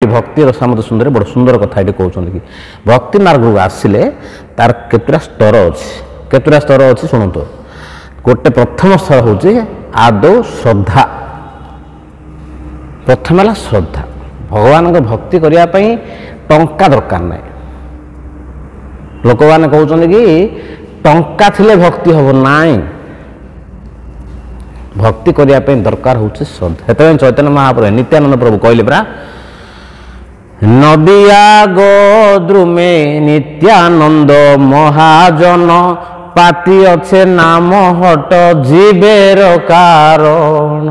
भक्ति रसामत सुंदर बड़ सुंदर कथा ये कहते कि भक्ति मार्ग को आसिले तार केतुरा स्तर अच्छी केतुरा स्तर अच्छी शुणु गोटे प्रथम स्तर हूँ आदौ श्रद्धा। प्रथम है श्रद्धा भगवान को भक्ति करने टंका दरकार ना लोक मैंने कहते कि टंका थिले भक्ति हम ना भक्ति करने दरकार हूँ श्रद्धा। से चैतन्य महाप्रभु नित्यानंद प्रभु कहले परा नदिया गोद्रुमे नित्यानंद महाजन पाती अच्छे नाम हट जीवेर कारण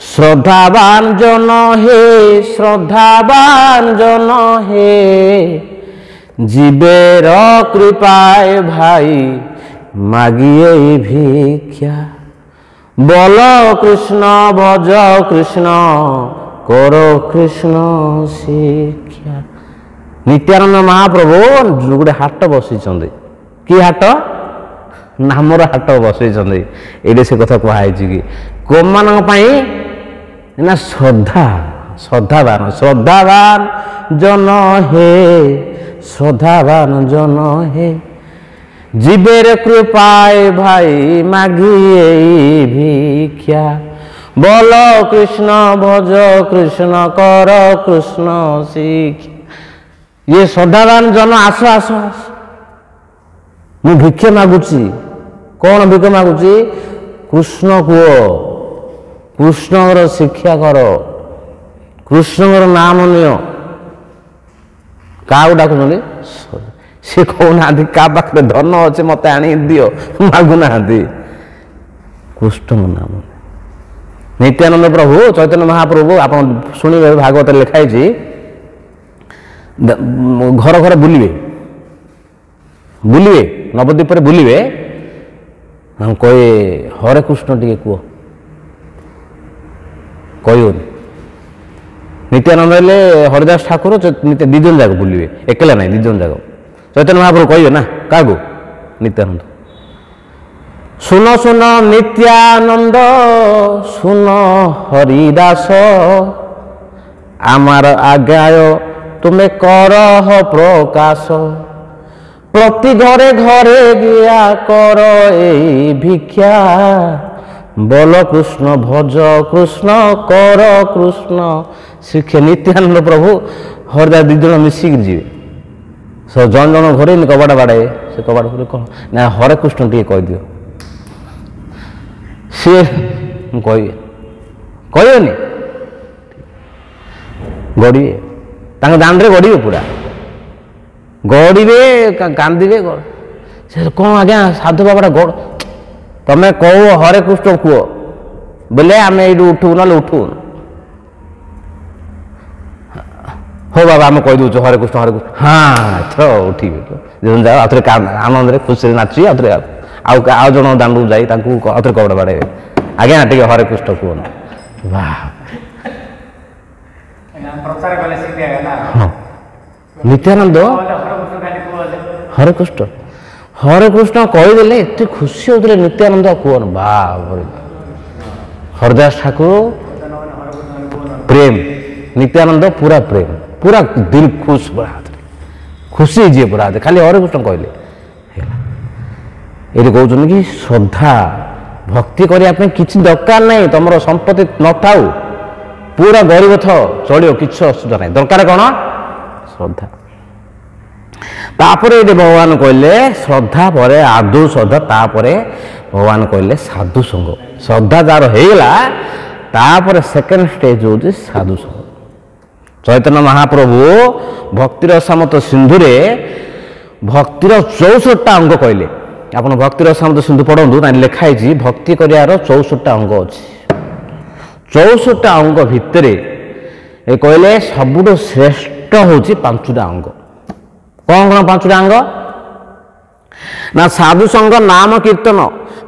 श्रद्धावान जन हे श्रद्धावान जन हे जीवेर कृपाय भाई मागिए भिक्षा बोल कृष्ण भज कृष्ण करो कृष्ण शिक्षा। नित्यानंद महाप्रभु गोटे हाट बसई कि हाट नामर हाट बसई ये से कथा कहुई कि कौन मान ना श्रद्धा श्रद्धावान श्रद्धावान जन हे श्रद्धावान जन हे जीवेर कृपाय भाई मागिए भिक्षा बोल कृष्ण भज कृष्ण कर कृष्ण सीख। ये श्रद्धावान जन आस आस आस मु भिक्ष मागुची कौन भिक्ष मागुची कृष्ण कुह कृष्ण शिक्षा कर कृष्ण नाम नियो क्या डाकुं सी कहना क्या पाखे धन अच्छे मत आनी दियो मागुना कृष्ण नाम नित्यानंद प्रभु चैतन्य महाप्रभु आप शुणे भागवत लिखाई घर घर बुलिए बुलिए नवद्वीप बुलिए कहे हरे कृष्ण टे कह कहन नित्यानंद हरिदास ठाकुर दिजन जाक बुलिए एकला ना दिजन जाक चैतन्य महाप्रभु कहे ना क्या नित्यानंद सुन सुन नित्यानंद सुन हरिदास आमार आज्ञाय तुम्हें करह प्रकाश प्रति घरे घरे गया कर ए भिक्षा बोल कृष्ण भज कृष्ण कर कृष्ण शिक्षा। नित्यानंद प्रभु हरिदास दिज मिसिक जी सब जन जन घरे कबाड़ बाड़े से कबाड़ कौन ना हरे कृष्ण टे कहीदिव सी कहनी गड़े दाण्डे गड़े पूरा गड़े कांदे से कौन आज्ञा साधु बाबाटा गड़ तमें कह हरे कृष्ण कह बोले आम ये उठू ना उठू हो बाबा आम कहीदे हरे कृष्ण हाँ एथर उठी जाओ आनंद खुशी नाची आउ जन दाण्ड को जाई आउे कबड़ बाड़े आज्ञा टे हरे कृष्ण कहना वाह नित्यानंद हरे कृष्ण कहीदे एत खुशी होते नित्यानंद कहन बाबा हरदास ठाकुर प्रेम नित्यानंद पूरा प्रेम पूरा दिल खुश पूरा खुशी जी पूरा खाली हरे कृष्ण कहले ये कहते कि श्रद्धा भक्ति करने किसी दरकार नहीं तुम संपत्ति न थाऊ पूरा गरीब थ चलो किसी असुविधा नहीं दरकार कौन श्रद्धा। तापर ये भगवान कहले श्रद्धा पर आदौ श्रद्धा तापर भगवान कहले साधु संग श्रद्धा जार होगा तापर सेकेंड स्टेज हूँ साधु संग। चैतन्य महाप्रभु भक्तिर रसामत सिंधुरे भक्तिर 64टा अंग कहले आप भक्तिर रसामत सिंधु पढ़ू ना लिखाई भक्ति करार 64टा अंग अच्छी 64टा अंग भितर ये कहले सबुठ श्रेष्ठ हूँ 5टा अंग कौन कौन 5टा अंग ना साधु संग नाम कीर्तन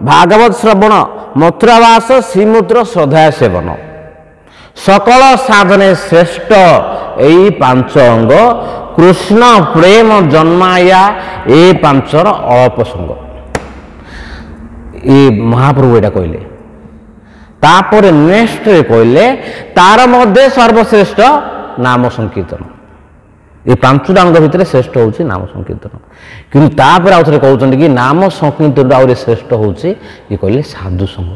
भागवत श्रवण मथुरावास श्रीमुद्र श्रद्धा सेवन सकल साधने श्रेष्ठ यही 5 अंग कृष्ण प्रेम जन्माया ये 5 अपसंग ये महाप्रभु यहाँ कहले तापर नेक्स्ट कहले तार मध्य सर्वश्रेष्ठ ନାମ ସଂକୀର୍ତ୍ତନ। ଏ ପାଞ୍ଚଟାଙ୍କ ଭିତରେ ଶ୍ରେଷ୍ଠ ହେଉଛି ନାମ ସଂକୀର୍ତ୍ତନ। କିନ୍ତୁ ତାପରେ ଆଉ ଥରେ କହୁଛନ୍ତି କି ନାମ ସଂକୀର୍ତ୍ତନ ଆହୁରି ଶ୍ରେଷ୍ଠ ହେଉଛି ଇଏ କହିଲେ ସାଧୁସଙ୍ଗ।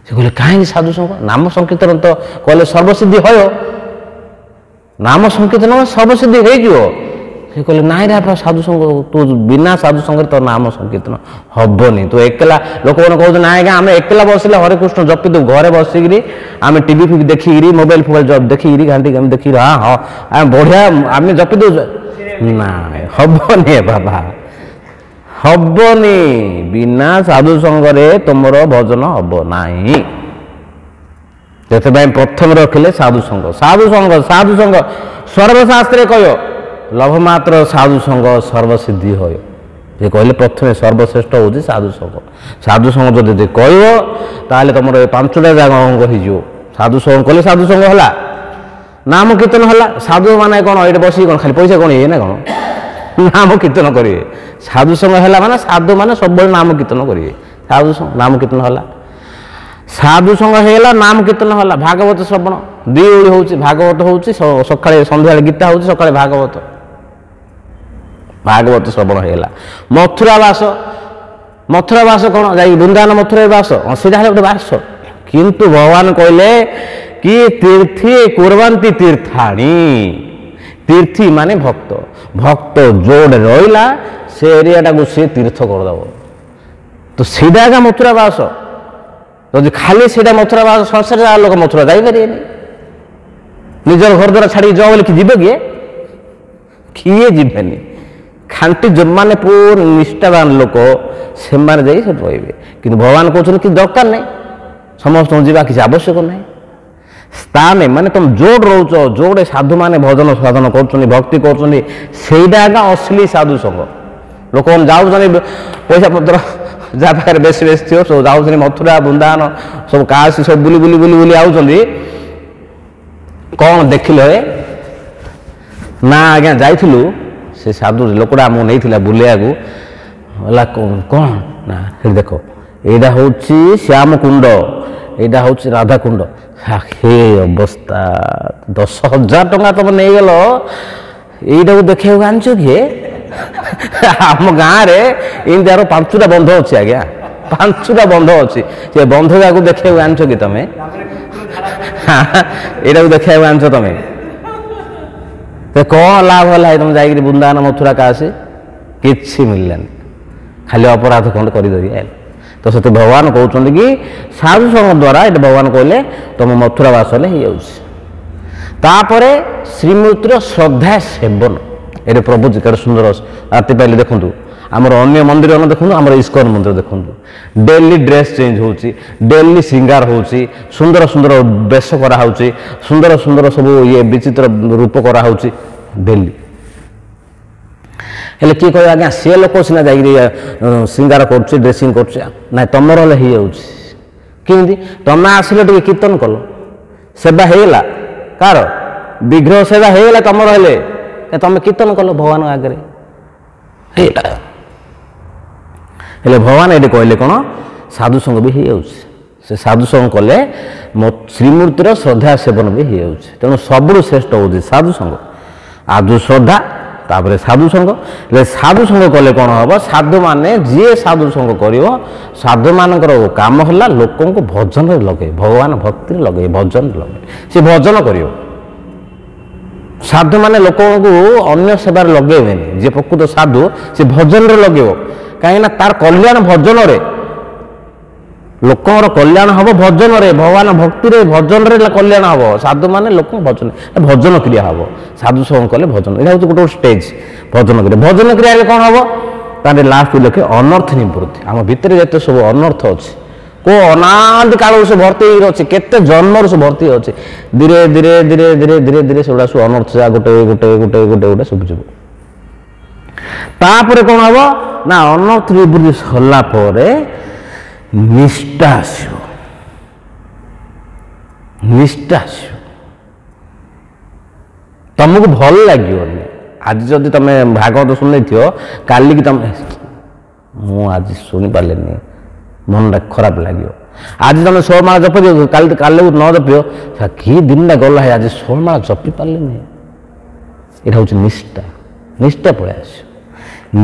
ସେ କହିଲେ କାହିଁକି ସାଧୁସଙ୍ଗ? ନାମ ସଂକୀର୍ତ୍ତନ ତ କହିଲେ ସର୍ବସିଦ୍ଧି ହୟ, ନାମ ସଂକୀର୍ତ୍ତନ ସର୍ବସିଦ୍ଧି ହେଇଯିବ। ସେ କହିଲେ ନାଇଁ ରେ ବାପା ସାଧୁସଙ୍ଗ, ତୁ ବିନା ସାଧୁସଙ୍ଗରେ ତୋ ନାମ ସଂକୀର୍ତ୍ତନ ହବନି। ତୁ ଏକଲା, ଲୋକମାନେ କହୁଛନ୍ତି ନାଇଁ ଆଜ୍ଞା ଆମେ ଏକଲା ବସିଲେ ହରେ କୃଷ୍ଣ ଜପି ଦେବୁ, ଘରେ ବସିକିରି ଆମେ ଟିଭି ଫିଭି ଦେଖିକିରି ମୋବାଇଲ ଫୋବାଇଲ ଦେଖିକିରି ଘାଣ୍ଟି ଆମେ ଦେଖିକିରି ହଁ ଆମେ ବଢ଼ିଆ ଆମେ ଜପି ଦେଉଛୁ। ନାଇଁ ହବନି ବାବା, ହବନି। ବିନା ସାଧୁସଙ୍ଗରେ ତୁମର ଭଜନ ହବ ନାହିଁ। ସେଥିପାଇଁ ପ୍ରଥମେ ରଖିଲେ ସାଧୁସଙ୍ଗ। ସାଧୁସଙ୍ଗ ସାଧୁସଙ୍ଗ ସର୍ବଶାସ୍ତ୍ରରେ କହିବ ଲଭ ମାତ୍ର ସାଧୁସଙ୍ଗ ସର୍ବସିଦ୍ଧି ହୟ। ସେ କହିଲେ ପ୍ରଥମେ ସର୍ବଶ୍ରେଷ୍ଠ ହେଉଛି ସାଧୁସଙ୍ଗ। ସାଧୁସଙ୍ଗ ଯଦି କହିବ ତାହେଲେ ତୁମର ଏ ପାଞ୍ଚଟା ଜାଗା ଅଙ୍ଗ ହେଇଯିବ। ସାଧୁସଙ୍ଗ କଲେ ସାଧୁସଙ୍ଗ ହେଲା, ନାମ କୀର୍ତ୍ତନ ହେଲା। ସାଧୁ ମାନେ କ'ଣ ଏଇଠି ବସିକି କ'ଣ ଖାଲି ପଇସା କ'ଣ ଇଏ ନା କ'ଣ ନାମ କୀର୍ତ୍ତନ କରିବେ। ସାଧୁସଙ୍ଗ ହେଲା ମାନେ ସାଧୁ ମାନେ ସବୁବେଳେ ନାମ କୀର୍ତ୍ତନ କରିବେ। ସାଧୁସଙ୍ଗ ନାମ କୀର୍ତ୍ତନ ହେଲା, ସାଧୁସଙ୍ଗ ହେଇଗଲା, ନାମ କୀର୍ତ୍ତନ ହେଲା। ଭାଗବତ ଶ୍ରବଣ ଦୁଇ ଓଳି ହେଉଛି, ଭାଗବତ ହେଉଛି ସକାଳେ, ସନ୍ଧ୍ୟାବେଳେ ଗୀତା ହେଉଛି, ସକାଳେ ଭାଗବତ। ଭାଗବତ ଶ୍ରବଣ ହେଇଗଲା। ମଥୁରା ବାସ, ମଥୁରା ବାସ କ'ଣ ଯାଇକି ବୃନ୍ଦାବନ ମଥୁରା ବାସ, ସେଇଟା ହେଲା ଗୋଟେ ବାସ। କିନ୍ତୁ ଭଗବାନ କହିଲେ କି ତୀର୍ଥି କୁର୍ବାନ୍ତି ତୀର୍ଥାଣି। ତୀର୍ଥି ମାନେ ଭକ୍ତ, ଭକ୍ତ ଯୋଉଠି ରହିଲା ସେ ଏରିଆଟାକୁ ସେ ତୀର୍ଥ କରିଦେବ। ତ ସେଇଟା ଏକା ମଥୁରା ବାସ। ଯଦି ଖାଲି ସେଇଟା ମଥୁରା ବାସ, ସଂସାରରେ ଲୋକ ମଥୁରା ଯାଇପାରିବେନି। ନିଜର ଘର ଦ୍ୱାରା ଛାଡ଼ିକି ଯାଅ ବୋଲି ଯିବେ କିଏ ଯିବେନି। ଖାଣ୍ଟି ଯୋଉମାନେ ପୁରା ନିଷ୍ଠାବାନ ଲୋକ ସେମାନେ ଯାଇ ସେଠି ରହିବେ। କିନ୍ତୁ ଭଗବାନ କହୁଛନ୍ତି କିଛି ଦରକାର ନାହିଁ, ସମସ୍ତଙ୍କୁ ଯିବା କିଛି ଆବଶ୍ୟକ ନାହିଁ। ସ୍ଥାନ ମାନେ ତୁମେ ଯୋଉଠି ରହୁଛ, ଯୋଉଠି ସାଧୁମାନେ ଭଜନ ସାଧନ କରୁଛନ୍ତି, ଭକ୍ତି କରୁଛନ୍ତି, ସେଇଟା ଆଜ୍ଞା ଅସଲି ସାଧୁସଙ୍ଗ। ଲୋକମାନେ ଯାଉଛନ୍ତି ପଇସା ପତ୍ର ଯାହା ପାଖରେ ବେଶୀ ବେଶୀ ଥିବ ସବୁ ଯାଉଛନ୍ତି ମଥୁରା ବୃନ୍ଦାବନ ସବୁ କାଶୀ ସବୁ ବୁଲି ବୁଲି ବୁଲି ବୁଲି ଆଉଛନ୍ତି। କ'ଣ ଦେଖିଲେ ନା ଆଜ୍ଞା ଯାଇଥିଲୁ, ସେ ସାଧୁ ଲୋକଟା ଆମକୁ ନେଇଥିଲା ବୁଲିବାକୁ। ହେଲା କ'ଣ ନା ସେଠି ଦେଖ ଏଇଟା ହେଉଛି ଶ୍ୟାମ କୁଣ୍ଡ, ଏଇଟା ହେଉଛି ରାଧାକୁଣ୍ଡ। ହେ ଅବସ୍ଥା, 10,000 ଟଙ୍କା ତମେ ନେଇଗଲ, ଏଇଟାକୁ ଦେଖିବାକୁ ଆଣିଛ କିଏ? ଆମ ଗାଁରେ ଏମିତି ଆର 5ଟା ବନ୍ଧ ଅଛି ଆଜ୍ଞା, 5ଟା ବନ୍ଧ ଅଛି। ସେ ବନ୍ଧ ଯାକୁ ଦେଖିବାକୁ ଆଣିଛ କି ତମେ? ଏଇଟାକୁ ଦେଖିବାକୁ ଆଣିଛ ତମେ? କ'ଣ ଲାଭ ହେଲା ତମେ ଯାଇକିରି ବୃନ୍ଦାବନ ମଥୁରା କାଶୀ? କିଛି ମିଳିଲାନି, ଖାଲି ଅପରାଧ ଖଣ୍ଡେ କରିଧରି ଆଇଲ। ତ ସେଠି ଭଗବାନ କହୁଛନ୍ତି କି ସାଧୁସଙ୍ଗ ଦ୍ୱାରା ଏଠି ଭଗବାନ କହିଲେ ତମ ମଥୁରା ବାସ ହେଲେ ହେଇଯାଉଛି। ତାପରେ ଶ୍ରୀମୂର୍ତ୍ତିର ଶ୍ରଦ୍ଧା ସେବନ, ଏଠି ପ୍ରଭୁ କେତେ ସୁନ୍ଦର ରାତି ପାଇଲେ ଦେଖନ୍ତୁ। ଆମର ଅନ୍ୟ ମନ୍ଦିର ଦେଖନ୍ତୁ, ଆମର ଇସ୍କନ ମନ୍ଦିର ଦେଖନ୍ତୁ, ଡେଲି ଡ୍ରେସ୍ ଚେଞ୍ଜ ହେଉଛି, ଡେଲି ଶୃଙ୍ଗାର ହେଉଛି, ସୁନ୍ଦର ସୁନ୍ଦର ବେଶ କରାହେଉଛି, ସୁନ୍ଦର ସୁନ୍ଦର ସବୁ ଇଏ ବିଚିତ୍ର ରୂପ କରାହେଉଛି ଡେଲି। ହେଲେ କିଏ କହିବ ଆଜ୍ଞା ସିଏ ଲୋକ ସିନା ଯାଇକିରି ଶୃଙ୍ଗାର କରୁଛି, ଡ୍ରେସିଂ କରୁଛି, ନାଇଁ ତମର ହେଲେ ହେଇଯାଉଛି। କେମିତି? ତମେ ଆସିଲେ ଟିକେ କୀର୍ତ୍ତନ କଲ, ସେବା ହେଇଗଲା, କାହାର ବିଗ୍ରହ ସେବା ହେଇଗଲା ତମର, ହେଲେ ତମେ କୀର୍ତ୍ତନ କଲ ଭଗବାନଙ୍କ ଆଗରେ ହେଇଗଲା। ହେଲେ ଭଗବାନ ଏଠି କହିଲେ କ'ଣ ସାଧୁସଙ୍ଗ ବି ହେଇଯାଉଛି। ସେ ସାଧୁସଙ୍ଗ କଲେ ଶ୍ରୀମୂର୍ତ୍ତିର ଶ୍ରଦ୍ଧା ସେବନ ବି ହେଇଯାଉଛି। ତେଣୁ ସବୁଠୁ ଶ୍ରେଷ୍ଠ ହେଉଛି ସାଧୁସଙ୍ଗ। ଆଦୌ ଶ୍ରଦ୍ଧା ତାପରେ ସାଧୁସଙ୍ଗ। ହେଲେ ସାଧୁସଙ୍ଗ କଲେ କ'ଣ ହେବ? ସାଧୁମାନେ ଯିଏ ସାଧୁସଙ୍ଗ କରିବ, ସାଧୁମାନଙ୍କର କାମ ହେଲା ଲୋକଙ୍କୁ ଭଜନରେ ଲଗେଇବେ, ଭଗବାନ ଭକ୍ତିରେ ଲଗେଇବେ, ଭଜନରେ ଲଗେଇବେ। ସେ ଭଜନ କରିବ। ସାଧୁମାନେ ଲୋକଙ୍କୁ ଅନ୍ୟ ସେବାରେ ଲଗେଇବେନି। ଯିଏ ପ୍ରକୃତ ସାଧୁ ସେ ଭଜନରେ ଲଗେଇବ, କାହିଁକିନା ତାର କଲ୍ୟାଣ ଭଜନରେ, ଲୋକଙ୍କର କଲ୍ୟାଣ ହେବ ଭଜନରେ, ଭଗବାନ ଭକ୍ତିରେ ଭଜନରେ କଲ୍ୟାଣ ହେବ। ସାଧୁମାନେ ଲୋକଙ୍କୁ ଭଜନ, ଭଜନ କ୍ରିୟା ହେବ। ସାଧୁସଙ୍ଗ କଲେ ଭଜନ, ଏଇଟା ହେଉଛି ଗୋଟେ ଗୋଟେ ଷ୍ଟେଜ୍ ଭଜନ କ୍ରିୟା। ଭଜନ କ୍ରିୟାରେ କ'ଣ ହେବ? ତାହେଲେ ଲାଷ୍ଟକୁ ଲେଖେ ଅନର୍ଥ ନିବୃତ୍ତି। ଆମ ଭିତରେ ଯେତେ ସବୁ ଅନର୍ଥ ଅଛି, କେଉଁ ଅନାଦି କାଳରୁ ସେ ଭର୍ତ୍ତି ହେଇକି ଅଛି, କେତେ ଜନ୍ମରୁ ସେ ଭର୍ତ୍ତି ଅଛି, ଧୀରେ ଧୀରେ ଧୀରେ ଧୀରେ ଧୀରେ ଧୀରେ ସେଗୁଡ଼ା ସବୁ ଅନର୍ଥ ଯା ଗୋଟେ ଗୋଟେ ଗୋଟେ ଗୋଟେ ଗୋଟେ ଶୁଭିଯିବ। ତାପରେ କ'ଣ ହେବ ନା ଅନର୍ଥ ନିବୃତ୍ତି ସରିଲା ପରେ ନିଷ୍ଠା ଆସିବ। ନିଷ୍ଠା ଆସିବ, ତମକୁ ଭଲ ଲାଗିବନି। ଆଜି ଯଦି ତମେ ଭାଗବତ ଶୁଣିଥିବ, କାଲିକି ତମେ ମୁଁ ଆଜି ଶୁଣିପାରିଲିନି, ମନଟା ଖରାପ ଲାଗିବ। ଆଜି ତମେ 16 ମାଳ ଜପି ଦିଅ, କାଲିକୁ ନ ଜପିବ, କି ଦିନଟା ଗଲା, ଆଜି 16 ମାଳ ଜପି ପାରିଲିନି, এটা হচ্ছে নিষ্ঠা। ନିଷ୍ଠା ପଳେଇ ଆସିବ।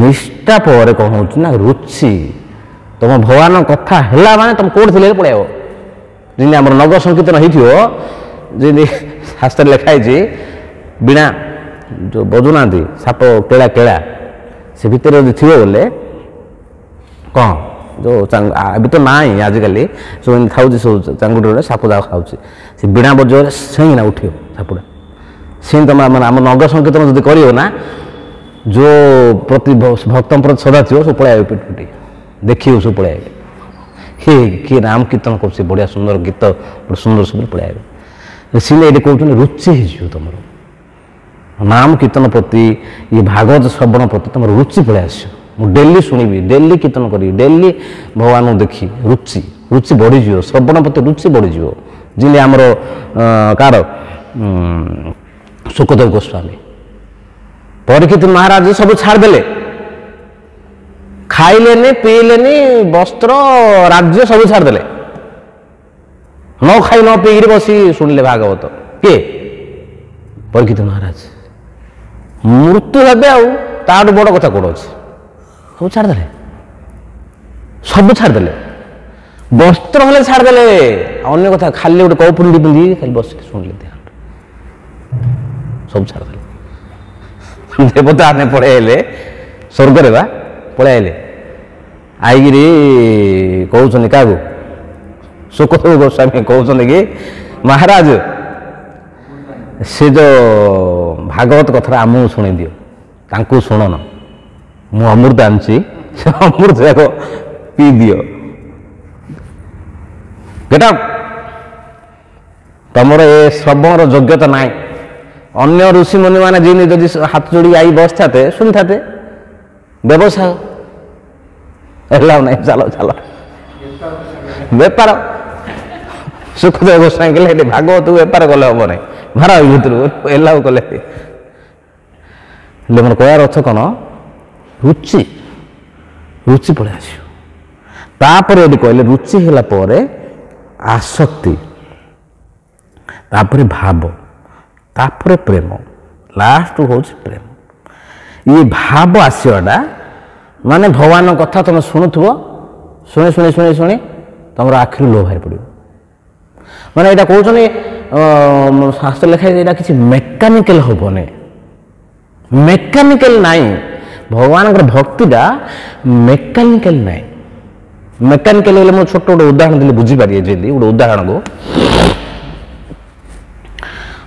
ନିଷ୍ଠା ପରେ କ'ଣ ହେଉଛି ନା ରୁଚି। ତୁମ ଭଗବାନଙ୍କ କଥା ହେଲା ମାନେ ତୁମେ କେଉଁଠି ଥିଲେ ପଳେଇବ। ଯେମିତି ଆମର ନଗ ସଂକୀର୍ତ୍ତନ ହେଇଥିବ, ଯେମିତି ଶାସ୍ତ୍ରରେ ଲେଖା ହେଇଛି ବୀଣା ଯେଉଁ ବଜୁନାହାନ୍ତି ସାପ କେଳା କେଳା, ସେ ଭିତରେ ଯଦି ଥିବ ବୋଲେ କ'ଣ ଯେଉଁ ଏବେ ତ ନାହିଁ ଆଜିକାଲି ସବୁ ଏମିତି ଥାଉଛି, ସବୁ ଚାଙ୍ଗୁଡ଼ିରେ ସାପ ଯାକ ଖାଉଛି, ସେ ବୀଣା ବଜେଇଲେ ସେଇନା ଉଠିବ ସାପଟା। ସେମିତି ତୁମେ ମାନେ ଆମ ନଗ ସଂକୀର୍ତ୍ତନ ଯଦି କରିବ ନା, ଯେଉଁ ପ୍ରତି ଭକ୍ତଙ୍କ ପ୍ରତି ସଦା ଥିବ ସବୁ ପଳେଇ ପିଟି ପିଟି ଦେଖିବ, ସବୁ ପଳେଇ ଆଇବେ। କିଏ ନାମ କୀର୍ତ୍ତନ କରୁଛି, ବଢ଼ିଆ ସୁନ୍ଦର ଗୀତ, ସୁନ୍ଦର ସୁନ୍ଦର ପଳେଇ ଆଇବେ। ସିଲେ ଏଠି କହୁଛନ୍ତି ରୁଚି ହେଇଯିବ ତୁମର ନାମ କୀର୍ତ୍ତନ ପ୍ରତି, ଇଏ ଭାଗବତ ଶ୍ରବଣ ପ୍ରତି ତୁମର ରୁଚି ପଳେଇ ଆସିବ। ମୁଁ ଡେଲି ଶୁଣିବି, ଡେଲି କୀର୍ତ୍ତନ କରିବି, ଡେଲି ଭଗବାନଙ୍କୁ ଦେଖି, ରୁଚି ବଢ଼ିଯିବ, ଶ୍ରବଣ ପ୍ରତି ରୁଚି ବଢ଼ିଯିବ। ଯେମିତି ଆମର କାହାର ସୁଖଦେବ ଗୋସ୍ୱାମୀ, ପରୀକ୍ଷିତ ମହାରାଜ ସବୁ ଛାଡ଼ିଦେଲେ, ଖାଇଲେନି ପିଇଲେନି, ବସ୍ତ୍ର ରାଜ୍ୟ ସବୁ ଛାଡ଼ିଦେଲେ, ନ ଖାଇ ନ ପିଇକିରି ବସି ଶୁଣିଲେ ଭାଗବତ। କିଏ? ପରୀକ୍ଷିତ ମହାରାଜ। ମୃତ୍ୟୁ ହେବେ, ଆଉ ତାଠୁ ବଡ଼ କଥା କୋଉଠି ଅଛି? ସବୁ ଛାଡ଼ିଦେଲେ, ସବୁ ଛାଡ଼ିଦେଲେ, ବସ୍ତ୍ର ହେଲେ ଛାଡ଼ିଦେଲେ, ଅନ୍ୟ କଥା ଖାଲି ଗୋଟେ କୌପୁଣ୍ଡି ପିନ୍ଧିକି ଖାଲି ବସିକି ଶୁଣିଲେ, ସବୁ ଛାଡ଼ିଦେଲେ। ଦେବତା ଆମେ ପଳେଇ ଆଇଲେ, ସ୍ୱର୍ଗରେ ବା ପଳେଇ ଆଇଲେ, ଆଇକିରି କହୁଛନ୍ତି କାହାକୁ? ସୁଖଦେବ ଗୋସ୍ୱାମୀ କହୁଛନ୍ତି କି ମହାରାଜ ସେ ଯେଉଁ ଭାଗବତ କଥାଟା ଆମକୁ ଶୁଣେଇ ଦିଅ, ତାଙ୍କୁ ଶୁଣନ, ମୁଁ ଅମୃତ ଆଣିଛି, ସେ ଅମୃତ ଯାକ ପିଇ ଦିଅ। ଗେଟ୍ ଆଉଟ୍, ତମର ଏ ଶ୍ରବଣର ଯୋଗ୍ୟତା ନାହିଁ। ଅନ୍ୟ ଋଷିମୁନି ମାନେ ଯେମିତି ଯଦି ହାତ ଯୋଡ଼ି ଆଇ ବସିଥାତେ ଶୁଣିଥାତେ, ବ୍ୟବସାୟ ହେଲା ନାହିଁ, ଚାଲ ଚାଲ ବେପାର। ସୁଖଦେବ ଗୋସ୍ୱାମୀ କହିଲେ ଏଠି ଭାଗବତକୁ ବେପାର କଲେ ହେବ ନାହିଁ, ଭାର ଏଇ ଭିତରୁ ଏଲାଉ କଲେ। ହେଲେ ମୋର କହିବାର ଅର୍ଥ କ'ଣ? ରୁଚି ପଳେଇ ଆସିବ। ତାପରେ ଏଠି କହିଲେ ରୁଚି ହେଲା ପରେ ଆସକ୍ତି, ତାପରେ ଭାବ, ତାପରେ ପ୍ରେମ, ଲାଷ୍ଟ ହେଉଛି ପ୍ରେମ। ଇଏ ଭାବ ଆସିବାଟା ମାନେ ଭଗବାନଙ୍କ କଥା ତୁମେ ଶୁଣୁଥିବ, ଶୁଣି ଶୁଣି ଶୁଣି ଶୁଣି ତୁମର ଆଖିରୁ ଲୁହ ବାହାରି ପଡ଼ିବ। ମାନେ ଏଇଟା କହୁଛନ୍ତି ଶାସ୍ତ୍ର ଲେଖା ଏଇଟା କିଛି ମେକାନିକାଲ ହେବନି, ମେକାନିକାଲ ନାହିଁ। ଭଗବାନଙ୍କର ଭକ୍ତିଟା ମେକାନିକାଲ ନାହିଁ। ମେକାନିକାଲ ହେଲେ ମୁଁ ଛୋଟ ଗୋଟେ ଉଦାହରଣ ଦେଲେ ବୁଝିପାରିବେ। ଯେମିତି ଗୋଟେ ଉଦାହରଣକୁ,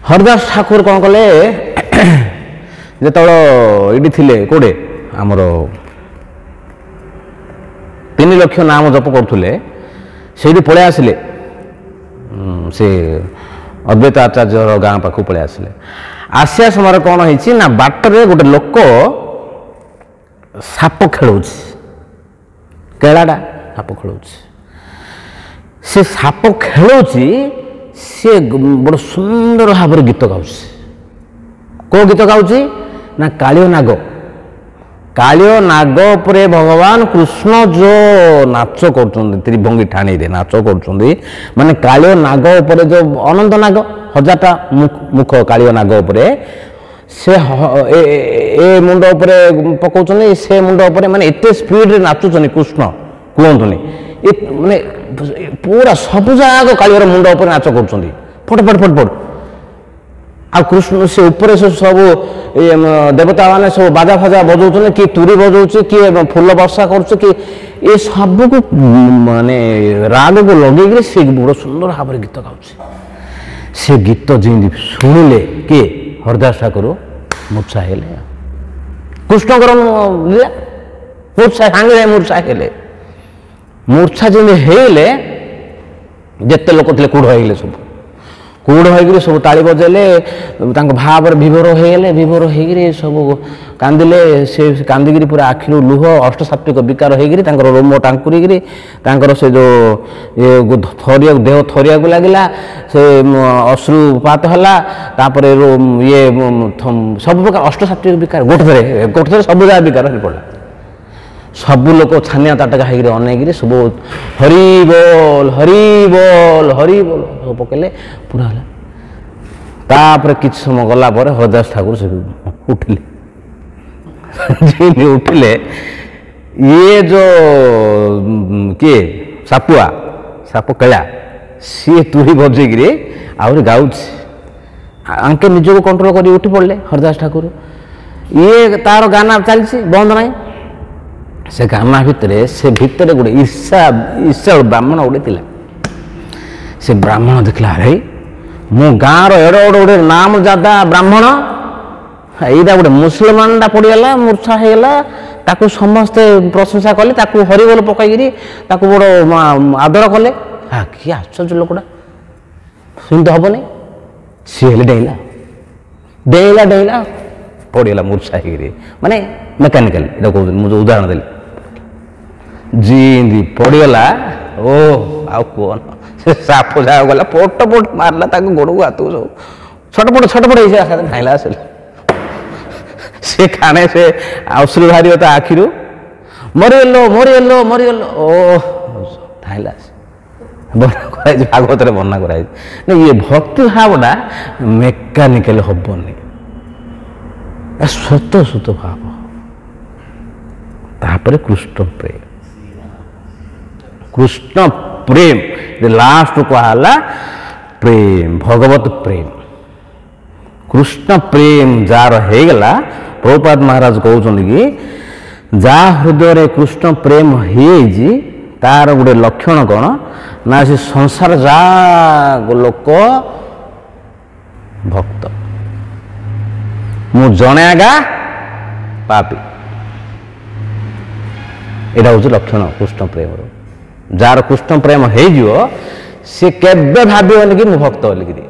ହରିଦାସ ଠାକୁର କ'ଣ କଲେ, ଯେତେବେଳେ ଏଇଠି ଥିଲେ କୋଉଠି ଆମର 3 ଲକ୍ଷ ନାମ ଜପ କରୁଥିଲେ, ସେଇଠି ପଳେଇ ଆସିଲେ, ସେ ଅଦ୍ୱୈତ ଆଚାର୍ଯ୍ୟର ଗାଁ ପାଖକୁ ପଳେଇ ଆସିଲେ। ଆସିବା ସମୟରେ କ'ଣ ହେଇଛି ନା, ବାଟରେ ଗୋଟେ ଲୋକ ସାପ ଖେଳଉଛି, କେଳାଟା ସାପ ଖେଳଉଛି। ସେ ସାପ ଖେଳଉଛି, ସିଏ ବଡ଼ ସୁନ୍ଦର ଭାବରେ ଗୀତ ଗାଉଛି। କେଉଁ ଗୀତ ଗାଉଛି ନା କାଳିଅ ନାଗ। କାଳିଅ ନାଗ ଉପରେ ଭଗବାନ କୃଷ୍ଣ ଯେଉଁ ନାଚ କରୁଛନ୍ତି, ତ୍ରିଭଙ୍ଗୀ ଠାଣିରେ ନାଚ କରୁଛନ୍ତି, ମାନେ କାଳିଅ ନାଗ ଉପରେ ଯେଉଁ ଅନନ୍ତ ନାଗ, 1000ଟା ମୁଖ କାଳିଅ ନାଗ ଉପରେ, ସେ ଏ ମୁଣ୍ଡ ଉପରେ ପକାଉଛନ୍ତି, ସେ ମୁଣ୍ଡ ଉପରେ, ମାନେ ଏତେ ସ୍ପିଡ଼ରେ ନାଚୁଛନ୍ତି କୃଷ୍ଣ କୁହନ୍ତୁନି। ଏ ମାନେ ପୁରା ସବୁ ଯାକ କାଳିଅର ମୁଣ୍ଡ ଉପରେ ନାଚ କରୁଛନ୍ତି, ଫଟଫଟ ଫଟଫଟ। ଆଉ କୃଷ୍ଣ ସେ ଉପରେ ସବୁ ଦେବତା ମାନେ ସବୁ ବାଜା ଫାଜା ବଜାଉଛନ୍ତି, କିଏ ତୁରୀ ବଜାଉଛି, କିଏ ଫୁଲ ବର୍ଷା କରୁଛି, କି ଏ ସବୁକୁ ମାନେ ରାଗକୁ ଲଗେଇକିରି ସେ ବଡ଼ ସୁନ୍ଦର ଭାବରେ ଗୀତ ଗାଉଛି। ସେ ଗୀତ ଯେମିତି ଶୁଣିଲେ କିଏ? ହରିଦାସ ଠାକୁର ମୂର୍ଚ୍ଛା ହେଲେ। କୃଷ୍ଣଙ୍କର ଲୀଳା, ମୂର୍ଚ୍ଛା ସାଙ୍ଗେ ସାଙ୍ଗେ ମୂର୍ଚ୍ଛା ହେଲେ। ମୂର୍ଚ୍ଛା ଯେମିତି ହେଇଲେ, ଯେତେ ଲୋକ ଥିଲେ କୁଢ଼ ହେଇଗଲେ, ସବୁ କୁଢ଼ ହେଇକିରି ସବୁ ତାଳି ବଜାଇଲେ, ତାଙ୍କ ଭାବରେ ବିଭୋର ହେଇଗଲେ। ବିଭୋର ହେଇକିରି ସବୁ କାନ୍ଦିଲେ। ସେ କାନ୍ଦିକିରି ପୁରା ଆଖିରୁ ଲୁହ, ଅଷ୍ଟସାତ୍ଵିକ ବିକାର ହେଇକିରି ତାଙ୍କର ରୋମ ଟାଙ୍କୁରିକିରି ତାଙ୍କର ସେ ଯେଉଁ ଦେହ ଥରିବାକୁ ଲାଗିଲା, ସେ ଅଶ୍ରୁପାତ ହେଲା। ତାପରେ ଇଏ ସବୁ ପ୍ରକାର ଅଷ୍ଟସାତ୍ଵିକ ବିକାର ଗୋଟେ ଥରେ ସବୁ ଯାକ ବିକାର ହେଇ ପଡ଼ିଲା। ସବୁ ଲୋକ ଛାନିଆ ତାଟକା ହେଇକିରି ଅନେଇକିରି ସବୁ ହରି ବୋଲ ହରି ବୋଲ ହରି ବୋଲ ସବୁ ପକେଇଲେ, ପୁରା ହେଲା। ତାପରେ କିଛି ସମୟ ଗଲା ପରେ ହରଦାସ ଠାକୁର ସେଠୁ ଉଠିଲେ। ଯେମିତି ଉଠିଲେ ଇଏ ଯେଉଁ କିଏ ସାପୁଆ ସାପ କେଳା ସିଏ ତୁରି ବଜେଇକିରି ଆହୁରି ଗାଉଛି। ଆଙ୍କେ ନିଜକୁ କଣ୍ଟ୍ରୋଲ କରି ଉଠି ପଡ଼ିଲେ ହରଦାସ ଠାକୁର। ଇଏ ତାର ଗାନା ଚାଲିଛି ବନ୍ଦ ନାହିଁ। ସେ ଗାନା ଭିତରେ ଗୋଟେ ଈର୍ଷା ବ୍ରାହ୍ମଣ ଗୋଟେ ଥିଲା। ସେ ବ୍ରାହ୍ମଣ ଦେଖିଲା ଆରେ ମୋ ଗାଁର ଏଡ଼ ଗୋଟେ ନାମ ଜାଦା ବ୍ରାହ୍ମଣ, ଏଇଟା ଗୋଟେ ମୁସଲମାନଟା ପଡ଼ିଗଲା, ମୂର୍ଚ୍ଛା ହେଇଗଲା, ତାକୁ ସମସ୍ତେ ପ୍ରଶଂସା କଲେ, ତାକୁ ହରିବୋଲ ପକାଇକିରି ତାକୁ ବଡ଼ ଆଦର କଲେ। କି ଆଶ୍ଚର୍ଯ୍ୟ ଲୋକଟା, ସେମିତି ହବନି। ସିଏ ହେଲେ ଡେଇଁଲା ପଡ଼ିଗଲା ମୂର୍ଚ୍ଛା ହେଇକିରି, ମାନେ ମେକାନିକାଲି। ଏଇଟା କହୁଥିଲି, ମୁଁ ଯେଉଁ ଉଦାହରଣ ଦେଲି, ଯେମିତି ପଡ଼ିଗଲା ଆଉ କୁହନ। ସେ ସାପ ଯାହା ଗଲା ପଟ ମାରିଲା ତାକୁ ଗୋଡ଼କୁ ହାତକୁ ସବୁ ଛଟପଟ ହେଇଛି ଆସାରେ ଧାଇଁଲା ଆସିଲା। ସେ ଖାଣେ ସେ ଅଶ୍ରୁ ବାହାରିବ ତା ଆଖିରୁ, ମରିଗଲ ଧାଇଁଲା। ବର୍ଣ୍ଣନା କରାଯାଇଛି, ଭାଗବତରେ ବର୍ଣ୍ଣନା କରାଯାଇଛି। ଇଏ ଭକ୍ତି ଭାବଟା ମେକାନିକାଲ ହବନି, ସତ ଭାବ। ତାପରେ କୃଷ୍ଣ ପ୍ରେମ ଲାଷ୍ଟ କୁହାହେଲା ପ୍ରେମ, ଭଗବତ ପ୍ରେମ। କୃଷ୍ଣ ପ୍ରେମ ଯାହାର ହେଇଗଲା, ପ୍ରଭୁପାଦ ମହାରାଜ କହୁଛନ୍ତି କି ଯାହା ହୃଦୟରେ କୃଷ୍ଣ ପ୍ରେମ ହେଇଯାଇଛି ତାର ଗୋଟେ ଲକ୍ଷଣ କ'ଣ ନା ସେ ସଂସାର ଯାହା ଲୋକ ଭକ୍ତ। ମୁଁ ଜଣେ ଆଗା ପାପୀ, ଏଇଟା ହେଉଛି ଲକ୍ଷଣ କୃଷ୍ଣ ପ୍ରେମର। ଯାହାର କୃଷ୍ଣ ପ୍ରେମ ହେଇଯିବ ସେ କେବେ ଭାବିବନି କି ମୁଁ ଭକ୍ତ ବୋଲିକିରି।